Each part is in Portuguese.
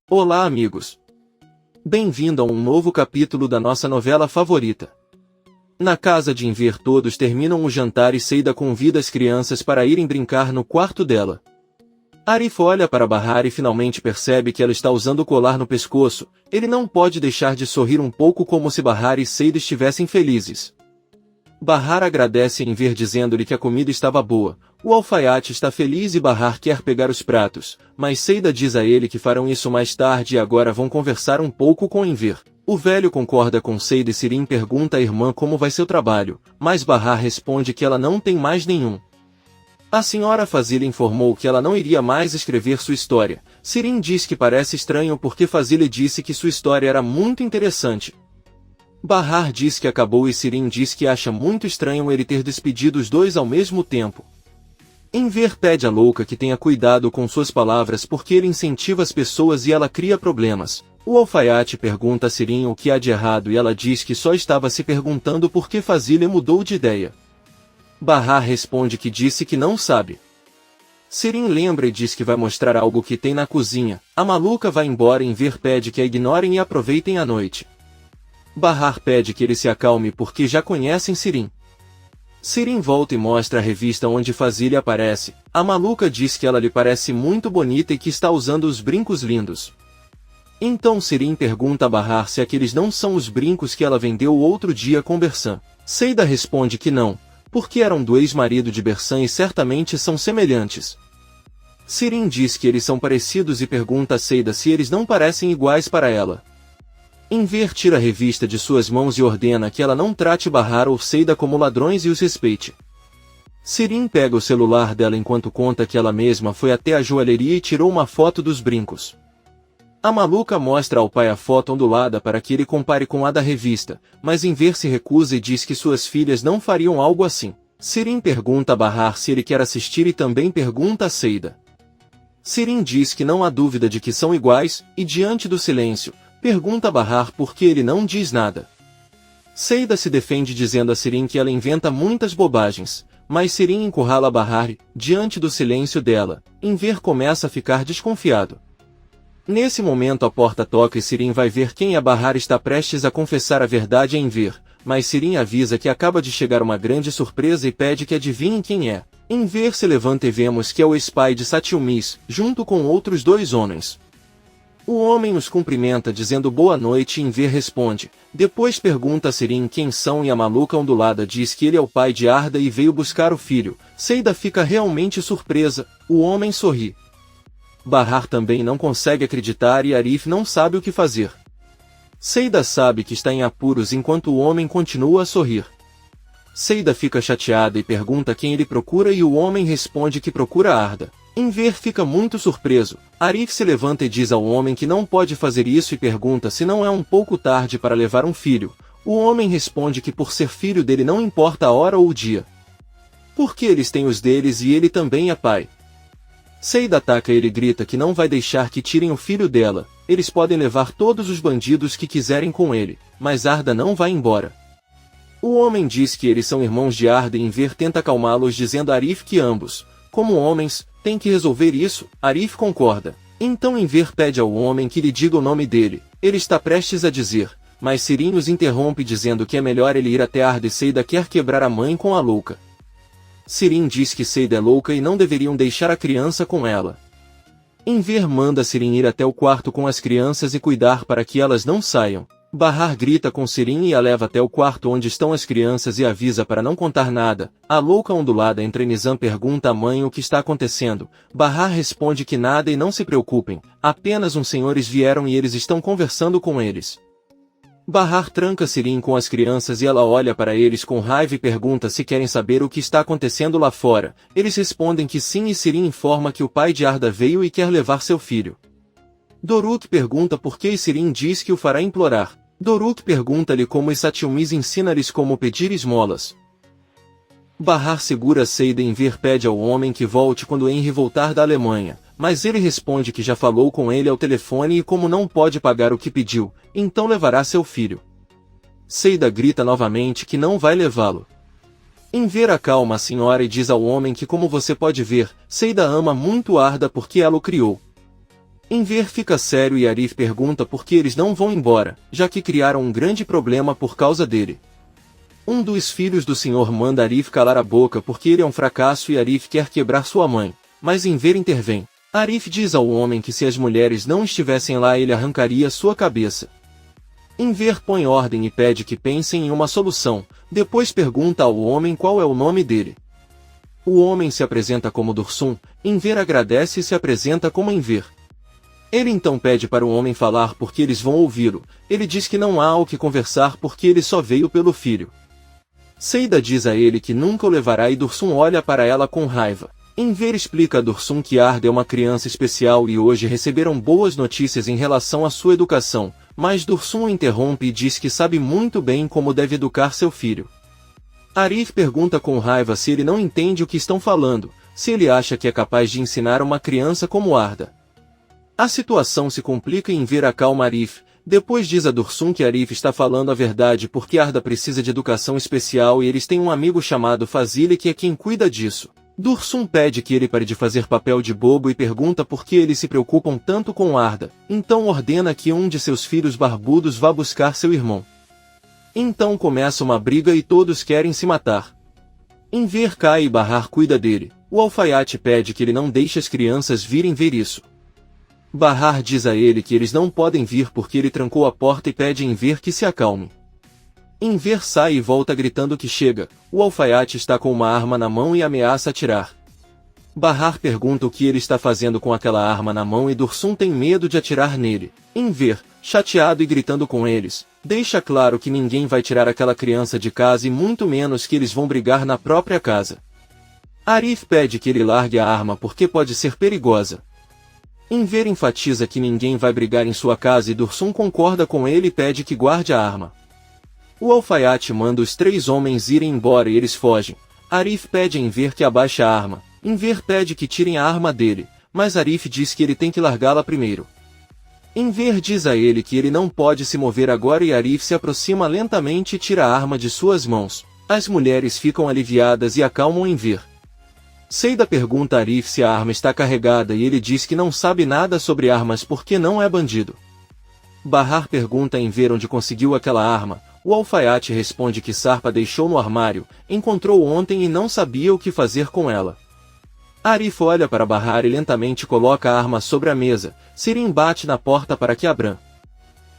Olá, amigos! Bem-vindo a um novo capítulo da nossa novela favorita. Na casa de Enver todos terminam o jantar e Seida convida as crianças para irem brincar no quarto dela. Arif olha para Bahar e finalmente percebe que ela está usando o colar no pescoço. Ele não pode deixar de sorrir um pouco como se Bahar e Seida estivessem felizes. Bahar agradece a Enver dizendo-lhe que a comida estava boa. O alfaiate está feliz e Bahar quer pegar os pratos, mas Seida diz a ele que farão isso mais tarde e agora vão conversar um pouco com Enver. O velho concorda com Seida e Sirin pergunta à irmã como vai seu trabalho, mas Bahar responde que ela não tem mais nenhum. A senhora Fazila informou que ela não iria mais escrever sua história. Sirin diz que parece estranho porque Fazila disse que sua história era muito interessante. Bahar diz que acabou e Sirin diz que acha muito estranho ele ter despedido os dois ao mesmo tempo. Enver pede à louca que tenha cuidado com suas palavras porque ele incentiva as pessoas e ela cria problemas. O alfaiate pergunta a Sirin o que há de errado e ela diz que só estava se perguntando por que Fazila mudou de ideia. Bahar responde que disse que não sabe. Sirin lembra e diz que vai mostrar algo que tem na cozinha. A maluca vai embora e Enver pede que a ignorem e aproveitem a noite. Bahar pede que ele se acalme porque já conhecem Sirin. Sirin volta e mostra a revista onde Fazila aparece. A maluca diz que ela lhe parece muito bonita e que está usando os brincos lindos. Então Sirin pergunta a Bahar se aqueles não são os brincos que ela vendeu outro dia com Bersan. Seida responde que não, porque eram do ex-marido de Bersan e certamente são semelhantes. Sirin diz que eles são parecidos e pergunta a Seida se eles não parecem iguais para ela. Enver tira a revista de suas mãos e ordena que ela não trate Bahar ou Seida como ladrões e os respeite. Sirin pega o celular dela enquanto conta que ela mesma foi até a joalheria e tirou uma foto dos brincos. A maluca mostra ao pai a foto ondulada para que ele compare com a da revista, mas Enver se recusa e diz que suas filhas não fariam algo assim. Sirin pergunta a Bahar se ele quer assistir e também pergunta a Seida. Sirin diz que não há dúvida de que são iguais, e diante do silêncio, pergunta a Bahar por que ele não diz nada. Seida se defende dizendo a Sirin que ela inventa muitas bobagens, mas Sirin encurrala Bahar e, diante do silêncio dela, Enver começa a ficar desconfiado. Nesse momento a porta toca e Sirin vai ver quem é. Bahar está prestes a confessar a verdade a Enver, mas Sirin avisa que acaba de chegar uma grande surpresa e pede que adivinhem quem é. Enver se levanta e vemos que é o ex-pai de Satyumis, junto com outros dois homens. O homem os cumprimenta dizendo boa noite e Enver responde. Depois pergunta a Sirin quem são e a maluca ondulada diz que ele é o pai de Arda e veio buscar o filho. Seida fica realmente surpresa, o homem sorri. Bahar também não consegue acreditar e Arif não sabe o que fazer. Seida sabe que está em apuros enquanto o homem continua a sorrir. Seida fica chateada e pergunta quem ele procura e o homem responde que procura Arda. Enver fica muito surpreso. Arif se levanta e diz ao homem que não pode fazer isso e pergunta se não é um pouco tarde para levar um filho. O homem responde que por ser filho dele não importa a hora ou o dia. Porque eles têm os deles e ele também é pai. Seida ataca ele e grita que não vai deixar que tirem o filho dela. Eles podem levar todos os bandidos que quiserem com ele, mas Arda não vai embora. O homem diz que eles são irmãos de Arda e Enver tenta acalmá-los dizendo a Arif que ambos, como homens, têm que resolver isso. Arif concorda. Então Enver pede ao homem que lhe diga o nome dele. Ele está prestes a dizer, mas Sirin os interrompe dizendo que é melhor ele ir até Arda e Seida quer quebrar a mãe com a louca. Sirin diz que Seida é louca e não deveriam deixar a criança com ela. Enver manda Sirin ir até o quarto com as crianças e cuidar para que elas não saiam. Bahar grita com Sirin e a leva até o quarto onde estão as crianças e avisa para não contar nada. A louca ondulada entre Nizam pergunta à mãe o que está acontecendo. Bahar responde que nada e não se preocupem, apenas uns senhores vieram e eles estão conversando com eles. Bahar tranca Sirin com as crianças e ela olha para eles com raiva e pergunta se querem saber o que está acontecendo lá fora. Eles respondem que sim e Sirin informa que o pai de Arda veio e quer levar seu filho. Doruk pergunta por que e Sirin diz que o fará implorar. Doruk pergunta-lhe como os Satyumis ensina-lhes como pedir esmolas. Bahar segura Seida e Enver pede ao homem que volte quando Henry voltar da Alemanha, mas ele responde que já falou com ele ao telefone e como não pode pagar o que pediu, então levará seu filho. Seida grita novamente que não vai levá-lo. Enver acalma a senhora e diz ao homem que como você pode ver, Seida ama muito Arda porque ela o criou. Enver fica sério e Arif pergunta por que eles não vão embora, já que criaram um grande problema por causa dele. Um dos filhos do senhor manda Arif calar a boca porque ele é um fracasso e Arif quer quebrar sua mãe, mas Enver intervém. Arif diz ao homem que se as mulheres não estivessem lá ele arrancaria sua cabeça. Enver põe ordem e pede que pensem em uma solução, depois pergunta ao homem qual é o nome dele. O homem se apresenta como Dursum, Enver agradece e se apresenta como Enver. Ele então pede para o homem falar porque eles vão ouvi-lo. Ele diz que não há o que conversar porque ele só veio pelo filho. Seida diz a ele que nunca o levará e Dursum olha para ela com raiva. Enver explica a Dursum que Arda é uma criança especial e hoje receberam boas notícias em relação à sua educação, mas Dursum o interrompe e diz que sabe muito bem como deve educar seu filho. Arif pergunta com raiva se ele não entende o que estão falando, se ele acha que é capaz de ensinar uma criança como Arda. A situação se complica e Enver acalma Arif, depois diz a Dursum que Arif está falando a verdade porque Arda precisa de educação especial e eles têm um amigo chamado Fazile que é quem cuida disso. Dursum pede que ele pare de fazer papel de bobo e pergunta por que eles se preocupam tanto com Arda, então ordena que um de seus filhos barbudos vá buscar seu irmão. Então começa uma briga e todos querem se matar. Enver cai e Bahar cuida dele. O alfaiate pede que ele não deixe as crianças virem ver isso. Bahar diz a ele que eles não podem vir porque ele trancou a porta e pede a Enver que se acalme. Enver sai e volta gritando que chega. O alfaiate está com uma arma na mão e ameaça atirar. Bahar pergunta o que ele está fazendo com aquela arma na mão e Dursum tem medo de atirar nele. Enver, chateado e gritando com eles, deixa claro que ninguém vai tirar aquela criança de casa e muito menos que eles vão brigar na própria casa. Arif pede que ele largue a arma porque pode ser perigosa. Enver enfatiza que ninguém vai brigar em sua casa e Dursum concorda com ele e pede que guarde a arma. O alfaiate manda os 3 homens irem embora e eles fogem. Arif pede a Enver que abaixe a arma. Enver pede que tirem a arma dele, mas Arif diz que ele tem que largá-la primeiro. Enver diz a ele que ele não pode se mover agora e Arif se aproxima lentamente e tira a arma de suas mãos. As mulheres ficam aliviadas e acalmam Enver. Seida pergunta a Arif se a arma está carregada e ele diz que não sabe nada sobre armas porque não é bandido. Bahar pergunta a Enver onde conseguiu aquela arma. O alfaiate responde que Sarpa deixou no armário, encontrou ontem e não sabia o que fazer com ela. Arif olha para Bahar e lentamente coloca a arma sobre a mesa. Sirin bate na porta para que abram.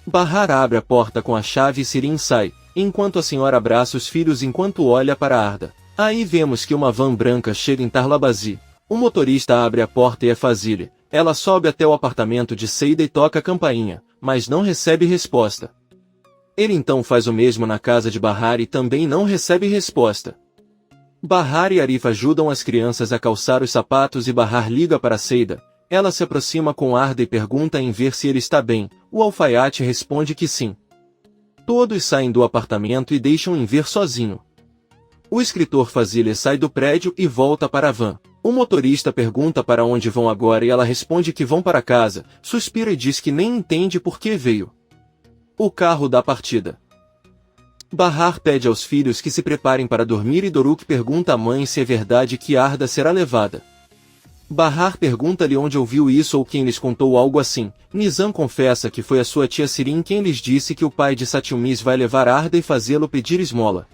Bahar abre a porta com a chave e Sirin sai, enquanto a senhora abraça os filhos enquanto olha para Arda. Aí vemos que uma van branca chega em Tarlabazi. O motorista abre a porta e é Fazile. Ela sobe até o apartamento de Seida e toca a campainha, mas não recebe resposta. Ele então faz o mesmo na casa de Bahar e também não recebe resposta. Bahar e Arif ajudam as crianças a calçar os sapatos e Bahar liga para Seida. Ela se aproxima com Arda e pergunta a Enver se ele está bem. O alfaiate responde que sim. Todos saem do apartamento e deixam Enver sozinho. O escritor Fazile sai do prédio e volta para a van. O motorista pergunta para onde vão agora e ela responde que vão para casa, suspira e diz que nem entende por que veio. O carro dá partida. Bahar pede aos filhos que se preparem para dormir e Doruk pergunta à mãe se é verdade que Arda será levada. Bahar pergunta-lhe onde ouviu isso ou quem lhes contou algo assim. Nizam confessa que foi a sua tia Sirin quem lhes disse que o pai de Satyumis vai levar Arda e fazê-lo pedir esmola.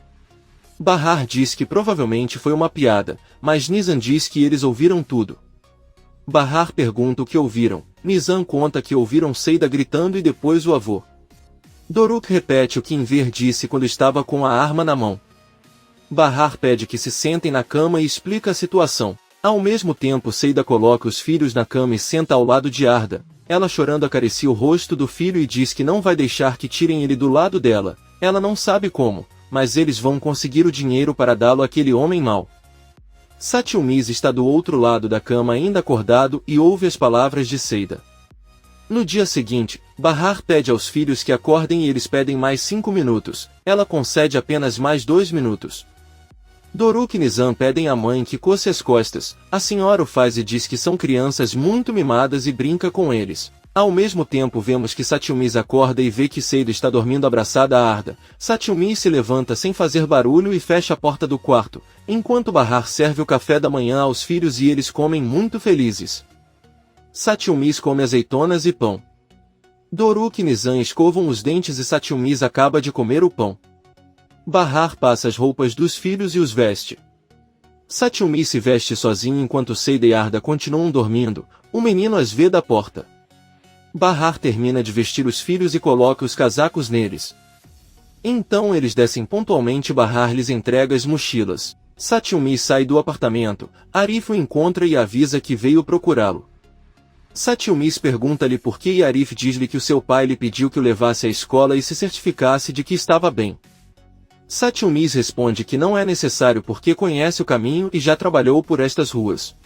Bahar diz que provavelmente foi uma piada, mas Nizam diz que eles ouviram tudo. Bahar pergunta o que ouviram. Nizam conta que ouviram Seida gritando e depois o avô. Doruk repete o que Enver disse quando estava com a arma na mão. Bahar pede que se sentem na cama e explica a situação. Ao mesmo tempo Seida coloca os filhos na cama e senta ao lado de Arda. Ela chorando acaricia o rosto do filho e diz que não vai deixar que tirem ele do lado dela. Ela não sabe como, mas eles vão conseguir o dinheiro para dá-lo àquele homem mau. Satyumis está do outro lado da cama ainda acordado e ouve as palavras de Seida. No dia seguinte, Bahar pede aos filhos que acordem e eles pedem mais 5 minutos. Ela concede apenas mais 2 minutos. Doruk e Nizam pedem à mãe que coce as costas. A senhora o faz e diz que são crianças muito mimadas e brinca com eles. Ao mesmo tempo vemos que Satyumis acorda e vê que Seida está dormindo abraçada a Arda. Satyumis se levanta sem fazer barulho e fecha a porta do quarto, enquanto Bahar serve o café da manhã aos filhos e eles comem muito felizes. Satyumis come azeitonas e pão. Doruk e Nizam escovam os dentes e Satyumis acaba de comer o pão. Bahar passa as roupas dos filhos e os veste. Satyumis se veste sozinho enquanto Seida e Arda continuam dormindo, o menino as vê da porta. Bahar termina de vestir os filhos e coloca os casacos neles. Então eles descem pontualmente e Bahar lhes entrega as mochilas. Satyumis sai do apartamento, Arif o encontra e avisa que veio procurá-lo. Satyumis pergunta-lhe por que e Arif diz-lhe que o seu pai lhe pediu que o levasse à escola e se certificasse de que estava bem. Satyumis responde que não é necessário porque conhece o caminho e já trabalhou por estas ruas.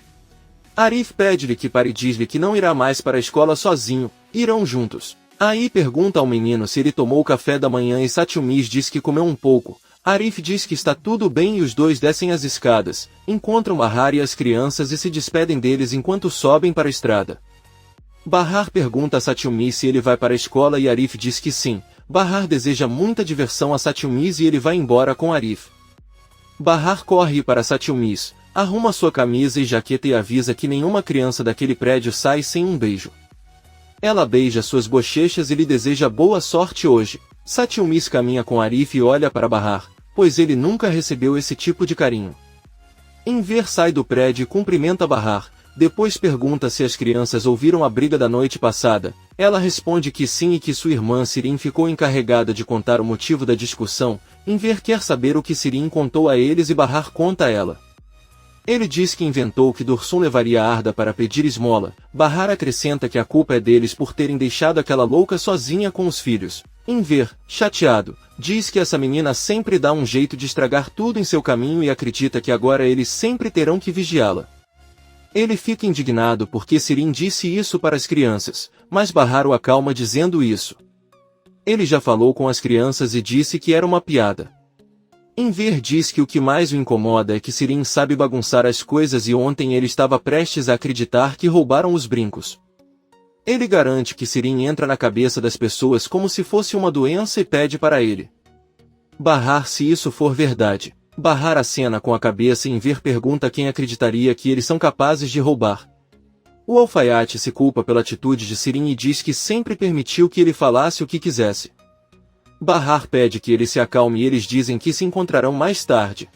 Arif pede-lhe que pare e diz-lhe que não irá mais para a escola sozinho, irão juntos. Aí pergunta ao menino se ele tomou café da manhã e Satyumis diz que comeu um pouco. Arif diz que está tudo bem e os dois descem as escadas, encontram Bahar e as crianças e se despedem deles enquanto sobem para a estrada. Bahar pergunta a Satyumis se ele vai para a escola e Arif diz que sim. Bahar deseja muita diversão a Satyumis e ele vai embora com Arif. Bahar corre para Satyumis, arruma sua camisa e jaqueta e avisa que nenhuma criança daquele prédio sai sem um beijo. Ela beija suas bochechas e lhe deseja boa sorte hoje. Satyumis caminha com Arif e olha para Bahar, pois ele nunca recebeu esse tipo de carinho. Enver sai do prédio e cumprimenta Bahar, depois pergunta se as crianças ouviram a briga da noite passada. Ela responde que sim e que sua irmã Sirin ficou encarregada de contar o motivo da discussão. Enver quer saber o que Sirin contou a eles e Bahar conta a ela. Ele diz que inventou que Dursun levaria Arda para pedir esmola. Bahar acrescenta que a culpa é deles por terem deixado aquela louca sozinha com os filhos. Enver, chateado, diz que essa menina sempre dá um jeito de estragar tudo em seu caminho e acredita que agora eles sempre terão que vigiá-la. Ele fica indignado porque Sirin disse isso para as crianças, mas Bahar o acalma dizendo isso. Ele já falou com as crianças e disse que era uma piada. Enver diz que o que mais o incomoda é que Sirin sabe bagunçar as coisas e ontem ele estava prestes a acreditar que roubaram os brincos. Ele garante que Sirin entra na cabeça das pessoas como se fosse uma doença e pede para ele Bahar se isso for verdade. Bahar acena com a cabeça e Enver pergunta quem acreditaria que eles são capazes de roubar. O alfaiate se culpa pela atitude de Sirin e diz que sempre permitiu que ele falasse o que quisesse. Bahar pede que ele se acalme e eles dizem que se encontrarão mais tarde.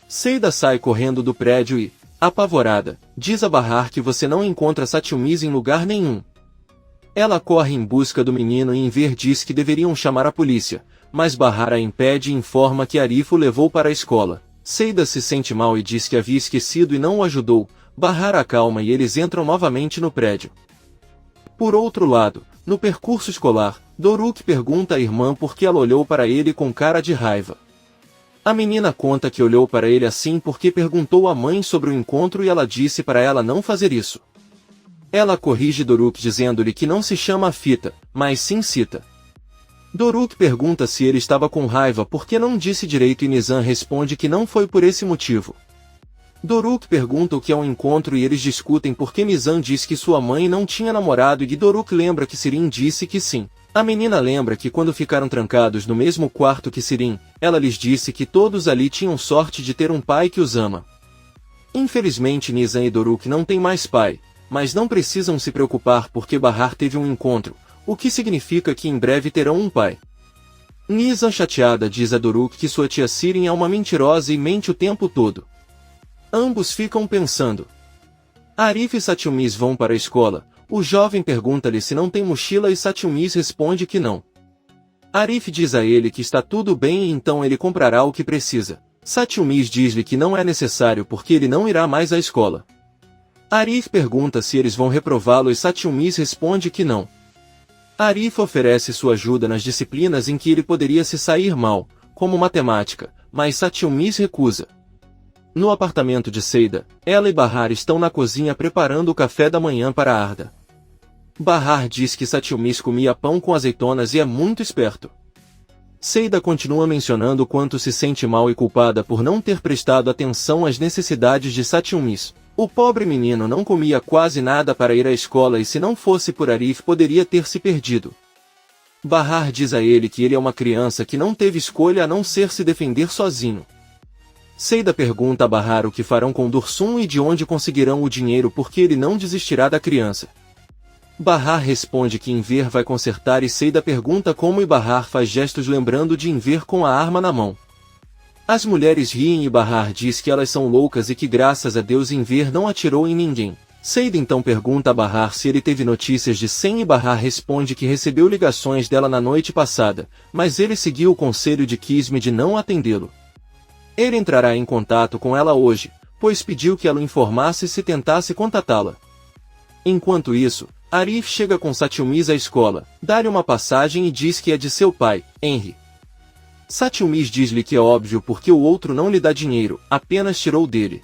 Seida sai correndo do prédio e, apavorada, diz a Bahar que você não encontra Satyumis em lugar nenhum. Ela corre em busca do menino e Enver diz que deveriam chamar a polícia, mas Bahar a impede e informa que Arif o levou para a escola. Seida se sente mal e diz que havia esquecido e não o ajudou. Bahar acalma e eles entram novamente no prédio. Por outro lado, no percurso escolar, Doruk pergunta à irmã por que ela olhou para ele com cara de raiva. A menina conta que olhou para ele assim porque perguntou à mãe sobre o encontro e ela disse para ela não fazer isso. Ela corrige Doruk dizendo-lhe que não se chama Fita, mas sim Sita. Doruk pergunta se ele estava com raiva porque não disse direito e Nizam responde que não foi por esse motivo. Doruk pergunta o que é um encontro e eles discutem porque Nizam diz que sua mãe não tinha namorado e Doruk lembra que Sirin disse que sim. A menina lembra que quando ficaram trancados no mesmo quarto que Sirin, ela lhes disse que todos ali tinham sorte de ter um pai que os ama. Infelizmente Nizam e Doruk não têm mais pai, mas não precisam se preocupar porque Bahar teve um encontro, o que significa que em breve terão um pai. Nizam chateada diz a Doruk que sua tia Sirin é uma mentirosa e mente o tempo todo. Ambos ficam pensando. Arif e Satyumis vão para a escola. O jovem pergunta-lhe se não tem mochila e Satyumis responde que não. Arif diz a ele que está tudo bem e então ele comprará o que precisa. Satyumis diz-lhe que não é necessário porque ele não irá mais à escola. Arif pergunta se eles vão reprová-lo e Satyumis responde que não. Arif oferece sua ajuda nas disciplinas em que ele poderia se sair mal, como matemática, mas Satyumis recusa. No apartamento de Seida, ela e Bahar estão na cozinha preparando o café da manhã para Arda. Bahar diz que Satyumis comia pão com azeitonas e é muito esperto. Seida continua mencionando o quanto se sente mal e culpada por não ter prestado atenção às necessidades de Satyumis. O pobre menino não comia quase nada para ir à escola e se não fosse por Arif poderia ter se perdido. Bahar diz a ele que ele é uma criança que não teve escolha a não ser se defender sozinho. Seida pergunta a Bahar o que farão com Dursum e de onde conseguirão o dinheiro porque ele não desistirá da criança. Bahar responde que Enver vai consertar e Seida pergunta como e Bahar faz gestos lembrando de Enver com a arma na mão. As mulheres riem e Bahar diz que elas são loucas e que graças a Deus Enver não atirou em ninguém. Seida então pergunta a Bahar se ele teve notícias de Sem e Bahar responde que recebeu ligações dela na noite passada, mas ele seguiu o conselho de Kisme de não atendê-lo. Ele entrará em contato com ela hoje, pois pediu que ela o informasse se tentasse contatá-la. Enquanto isso, Arif chega com Satyumis à escola, dá-lhe uma passagem e diz que é de seu pai, Henry. Satyumis diz-lhe que é óbvio porque o outro não lhe dá dinheiro, apenas tirou dele.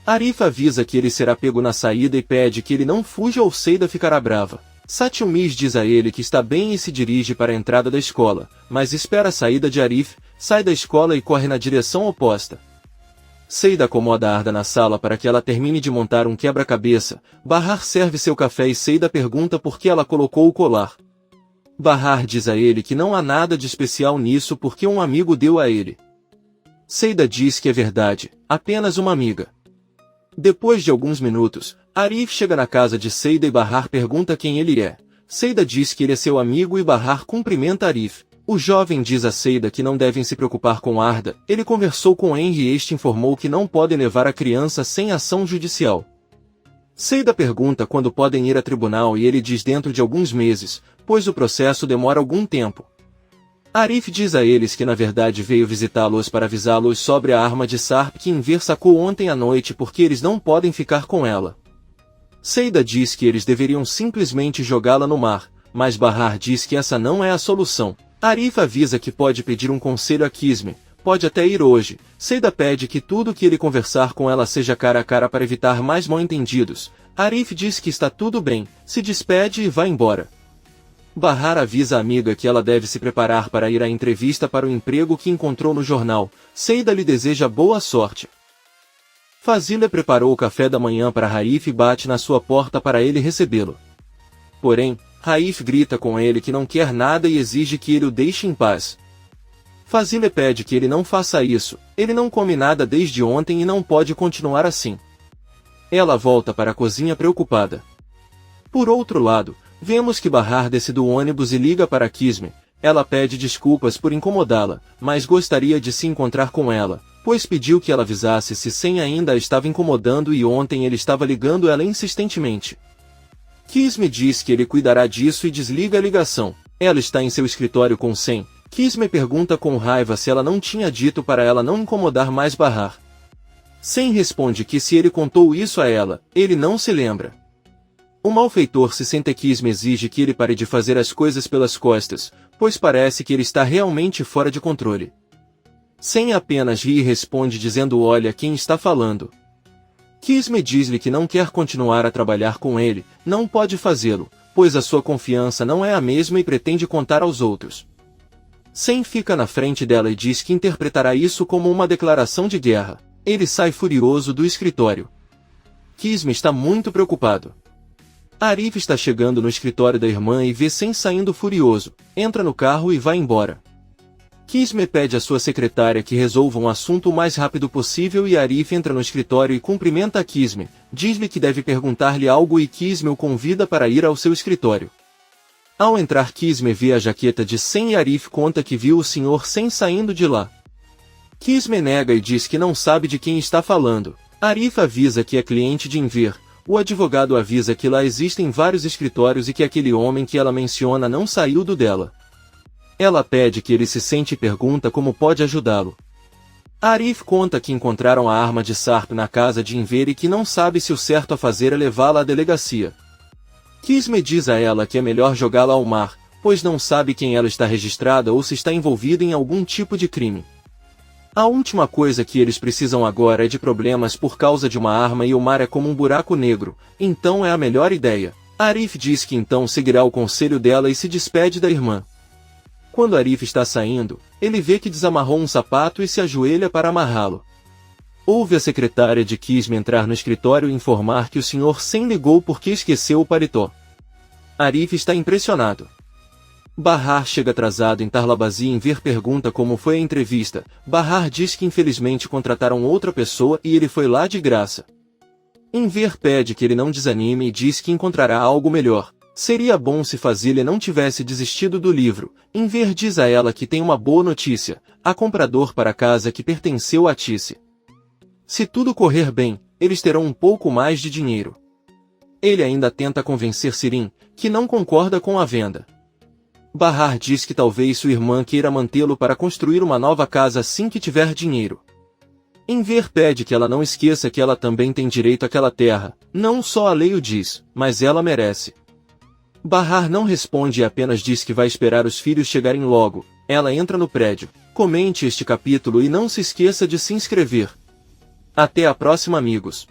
Arif avisa que ele será pego na saída e pede que ele não fuja ou Seida ficará brava. Satyumis diz a ele que está bem e se dirige para a entrada da escola, mas espera a saída de Arif, sai da escola e corre na direção oposta. Seida acomoda Arda na sala para que ela termine de montar um quebra-cabeça. Bahar serve seu café e Seida pergunta por que ela colocou o colar. Bahar diz a ele que não há nada de especial nisso porque um amigo deu a ele. Seida diz que é verdade, apenas uma amiga. Depois de alguns minutos, Arif chega na casa de Seida e Bahar pergunta quem ele é. Seida diz que ele é seu amigo e Bahar cumprimenta Arif. O jovem diz a Seida que não devem se preocupar com Arda, ele conversou com Henry e este informou que não podem levar a criança sem ação judicial. Seida pergunta quando podem ir a tribunal e ele diz dentro de alguns meses, pois o processo demora algum tempo. Arif diz a eles que na verdade veio visitá-los para avisá-los sobre a arma de Sarp que Enver sacou ontem à noite porque eles não podem ficar com ela. Seida diz que eles deveriam simplesmente jogá-la no mar, mas Bahar diz que essa não é a solução. Arif avisa que pode pedir um conselho a Kisme, pode até ir hoje. Seida pede que tudo que ele conversar com ela seja cara a cara para evitar mais mal-entendidos. Arif diz que está tudo bem, se despede e vai embora. Bahar avisa a amiga que ela deve se preparar para ir à entrevista para o emprego que encontrou no jornal. Seida lhe deseja boa sorte. Fazila preparou o café da manhã para Raif e bate na sua porta para ele recebê-lo. Porém, Raif grita com ele que não quer nada e exige que ele o deixe em paz. Fazila pede que ele não faça isso, ele não come nada desde ontem e não pode continuar assim. Ela volta para a cozinha preocupada. Por outro lado, vemos que Bahar desce do ônibus e liga para Kisme. Ela pede desculpas por incomodá-la, mas gostaria de se encontrar com ela, pois pediu que ela avisasse se Sen ainda a estava incomodando e ontem ele estava ligando ela insistentemente. Kisme diz que ele cuidará disso e desliga a ligação. Ela está em seu escritório com Sen. Kisme pergunta com raiva se ela não tinha dito para ela não incomodar mais Bahar. Sen responde que se ele contou isso a ela, ele não se lembra. O malfeitor se sente Kisme exige que ele pare de fazer as coisas pelas costas, pois parece que ele está realmente fora de controle. Sen apenas ri e responde dizendo olha quem está falando. Kisme diz-lhe que não quer continuar a trabalhar com ele, não pode fazê-lo, pois a sua confiança não é a mesma e pretende contar aos outros. Sen fica na frente dela e diz que interpretará isso como uma declaração de guerra. Ele sai furioso do escritório. Kisme está muito preocupado. Arif está chegando no escritório da irmã e vê Sen saindo furioso, entra no carro e vai embora. Kisme pede à sua secretária que resolva um assunto o mais rápido possível e Arif entra no escritório e cumprimenta a Kisme, diz-lhe que deve perguntar-lhe algo e Kisme o convida para ir ao seu escritório. Ao entrar Kisme vê a jaqueta de Sen e Arif conta que viu o Sr. Sen saindo de lá. Kisme nega e diz que não sabe de quem está falando. Arif avisa que é cliente de Enver. O advogado avisa que lá existem vários escritórios e que aquele homem que ela menciona não saiu do dela. Ela pede que ele se sente e pergunta como pode ajudá-lo. Arif conta que encontraram a arma de Sarp na casa de Enver e que não sabe se o certo a fazer é levá-la à delegacia. Kisme diz a ela que é melhor jogá-la ao mar, pois não sabe quem ela está registrada ou se está envolvida em algum tipo de crime. A última coisa que eles precisam agora é de problemas por causa de uma arma e o mar é como um buraco negro, então é a melhor ideia. Arif diz que então seguirá o conselho dela e se despede da irmã. Quando Arif está saindo, ele vê que desamarrou um sapato e se ajoelha para amarrá-lo. Ouve a secretária de Kisme entrar no escritório e informar que o Sr. Sen ligou porque esqueceu o paletó. Arif está impressionado. Bahar chega atrasado em Tarlabazi. Enver pergunta como foi a entrevista. Bahar diz que infelizmente contrataram outra pessoa e ele foi lá de graça. Enver pede que ele não desanime e diz que encontrará algo melhor. Seria bom se Fazilha não tivesse desistido do livro. Enver diz a ela que tem uma boa notícia. Há comprador para a casa que pertenceu a Tice. Se tudo correr bem, eles terão um pouco mais de dinheiro. Ele ainda tenta convencer Sirin, que não concorda com a venda. Bahar diz que talvez sua irmã queira mantê-lo para construir uma nova casa assim que tiver dinheiro. Enver pede que ela não esqueça que ela também tem direito àquela terra, não só a lei o diz, mas ela merece. Bahar não responde e apenas diz que vai esperar os filhos chegarem logo. Ela entra no prédio. Comente este capítulo e não se esqueça de se inscrever. Até a próxima, amigos.